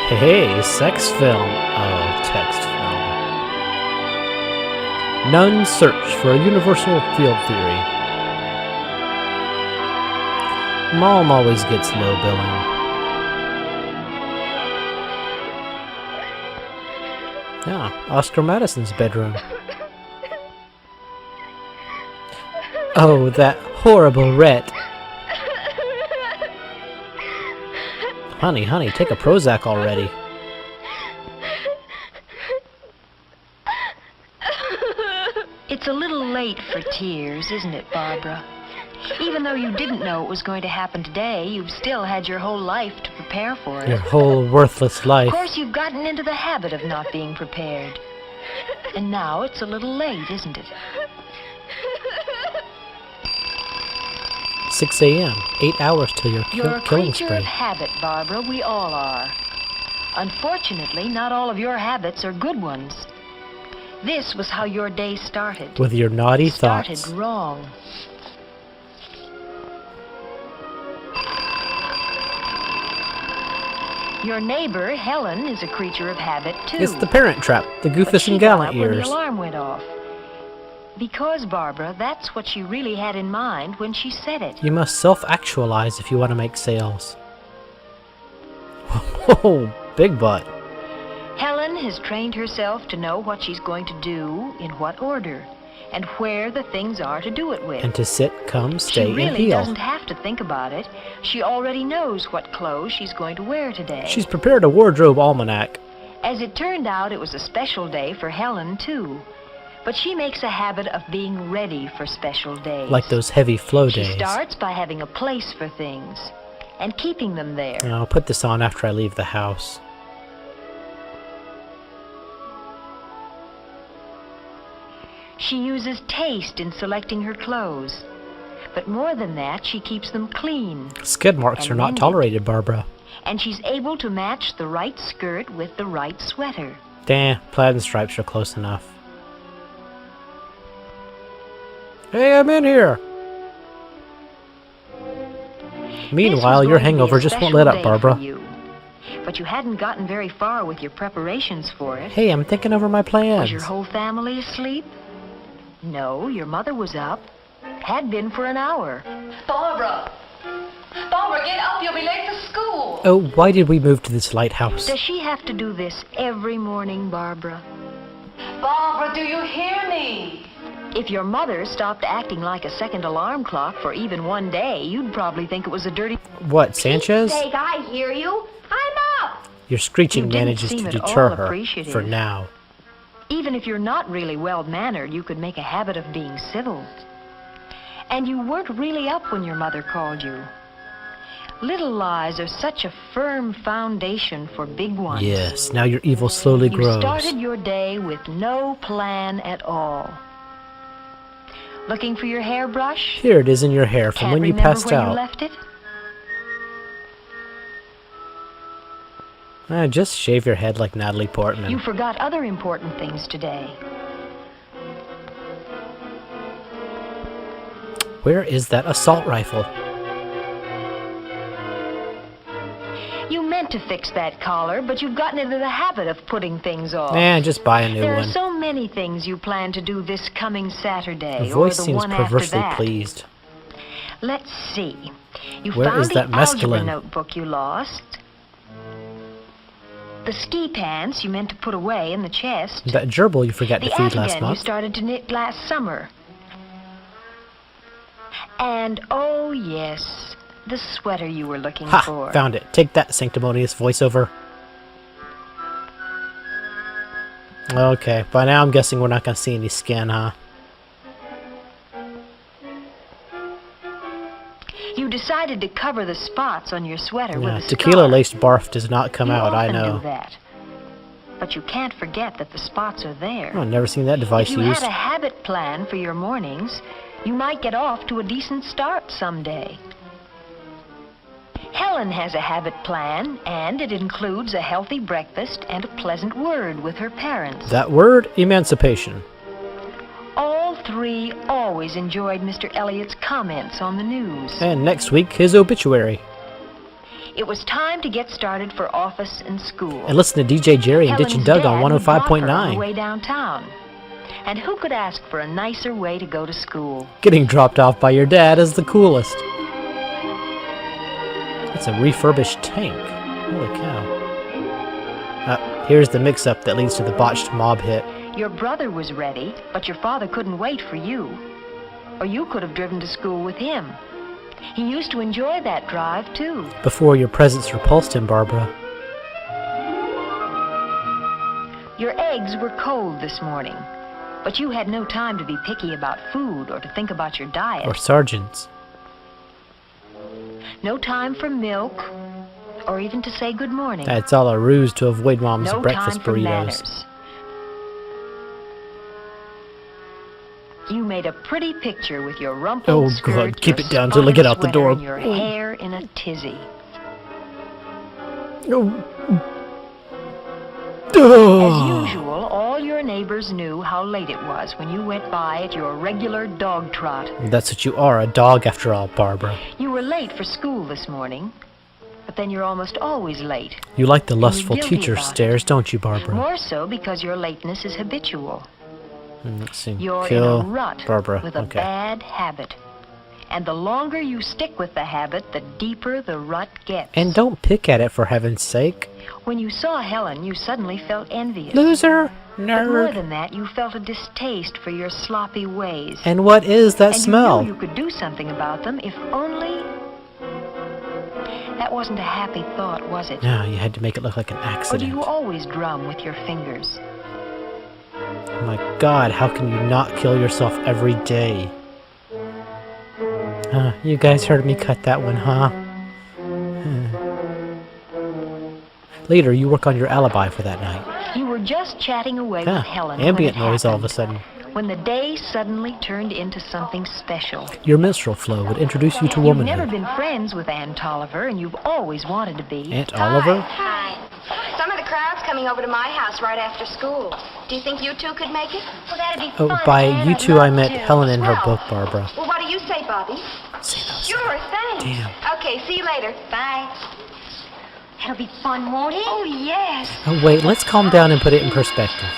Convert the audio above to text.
Hey, sex film. Oh, text film. Nuns search for a universal field theory. Mom always gets low billing. Yeah, Oscar Madison's bedroom. Oh, that horrible Rhett. Honey, take a Prozac already. It's a little late for tears, isn't it, Barbara? Even though you didn't know it was going to happen today, you've still had your whole life to prepare for it. Your whole worthless life. Of course, you've gotten into the habit of not being prepared. And now it's a little late, isn't it? 6 a.m. 8 hours till your You're a killing creature spree. of habit, Barbara. We all are. Unfortunately, not all of your habits are good ones. This was how your day started. With your naughty Started thoughts. wrong. Your neighbor, Helen, is a creature of habit, too. It's the Parent Trap, the But Goofus she and got Gallant up when the ears. alarm went off. Because, Barbara, that's what she really had in mind when she said it. You must self-actualize if you want to make sales. Whoa, big butt. Helen has trained herself to know what she's going to do, in what order, and where the things are to do it with. And to sit, come, stay, She and really heal. doesn't have to think about it. She already knows what clothes she's going to wear today. She's prepared a wardrobe almanac. As it turned out, it was a special day for Helen, too. But she makes a habit of being ready for special days. Like those heavy flow She days. starts by having a place for things and keeping them there. And I'll put this on after I leave the house. She uses taste in selecting her clothes. But more than that, she keeps them clean. Skid marks And are not mended. tolerated, Barbara. And she's able to match the right skirt with the right sweater. Damn, plaid and stripes are close enough. Hey, I'm in here! Meanwhile, your hangover just won't let up, Barbara. But you hadn't gotten very far with your preparations for it. Hey, I'm thinking over my plans. Was your whole family asleep? No, your mother was up. Had been for an hour. Barbara! Barbara, get up! You'll be late for school! Oh, why did we move to this lighthouse? Does she have to do this every morning, Barbara? Barbara, do you hear me? If your mother stopped acting like a second alarm clock for even one day, you'd probably think it was a dirty... What, Sanchez? Sake, I hear you. I'm up! Your screeching You didn't manages seem to at deter all her, appreciative. for now. Even if you're not really well-mannered, you could make a habit of being civil. And you weren't really up when your mother called you. Little lies are such a firm foundation for big ones. Yes, now your evil slowly You grows. started your day with no plan at all. Looking for your hairbrush? Here it is in your hair from Can't when you remember passed where out. you left it? Just shave your head like Natalie Portman. You forgot other important things today. Where is that assault rifle? You meant to fix that collar, but you've gotten into the habit of putting things off. Just buy a new There are one. so many things you plan to do this coming Saturday, The voice or the seems one after perversely that. pleased. Let's see. You Where found is the that algebra mescaline? notebook you lost. The ski pants you meant to put away in the chest. That gerbil you forgot to The feed last afghan you month. started to knit last summer. And oh yes, the sweater you were looking Ha! for. Found it. Take that, sanctimonious voiceover. Okay, by now I'm guessing we're not going to see any skin, huh? You decided to cover the spots on your sweater with Yeah, a scarf. tequila-laced barf does not come You out, I often know. do that. But you can't forget that the spots are there. Oh, I've never seen that device If you used. had a habit plan for your mornings, you might get off to a decent start someday. Helen has a habit plan, and it includes a healthy breakfast and a pleasant word with her parents. That word? Emancipation. All three always enjoyed Mr. Elliott's comments on the news. And next week, his obituary. It was time to get started for office and school. And listen to DJ Jerry and Ditch and Doug on Helen's dad would drop her on the 105.9. way downtown. And who could ask for a nicer way to go to school? Getting dropped off by your dad is the coolest. It's a refurbished tank. Holy cow. Here's the mix-up that leads to the botched mob hit. Your brother was ready, but your father couldn't wait for you. Or you could have driven to school with him. He used to enjoy that drive, too. Before your presence repulsed him, Barbara. Your eggs were cold this morning, but you had no time to be picky about food or to think about your diet. Or sergeants. No time for milk, or even to say good morning. That's all a ruse to avoid Mom's No breakfast time for burritos. manners. You made a pretty picture with your rumpled Oh, skirt, God, keep your it down till I get out the spotted door. sweater, and your hair in a tizzy. As usual, all your neighbors knew how late it was when you went by at your regular dog trot. That's what you are, a dog after all, Barbara. You were late for school this morning, but then you're almost always late. You like the lustful guilty teacher about it. stares, don't you, Barbara? More so because your lateness is habitual. Let's see. You're Kill in a rut Barbara. with a Okay. bad habit. And the longer you stick with the habit, the deeper the rut gets. And don't pick at it, for heaven's sake. When you saw Helen, you suddenly felt envious. Loser! But more Nerd! than that, you felt a distaste for your sloppy ways. And what is that and smell? you knew you could do something about them if only... That wasn't a happy thought, was it? No, you had to make it look like an Or do accident. you always drum with your fingers? My God, how can you not kill yourself every day? You guys heard me cut that one, huh? Later, you work on your alibi for that night. You were just chatting away with Helen ambient when it noise all of a happened, sudden. when the day suddenly turned into something special. Your minstrel flow would introduce you to You've never womanhood. been friends with Aunt Tolliver, and you've always wanted to be. Aunt Oliver? Hi. Some of the crowd's coming over to my house right after school. Do you think you two could make it? Well, that'd be Oh, fun. by Ann. you I'd two, love I meant to. Helen in her Well, book, Barbara. Well, what do you say, Bobby? Sure, thanks. Damn. Okay, see you later. Bye. That'll be fun, won't it? Oh, yes. Oh, wait, let's calm down and put it in perspective.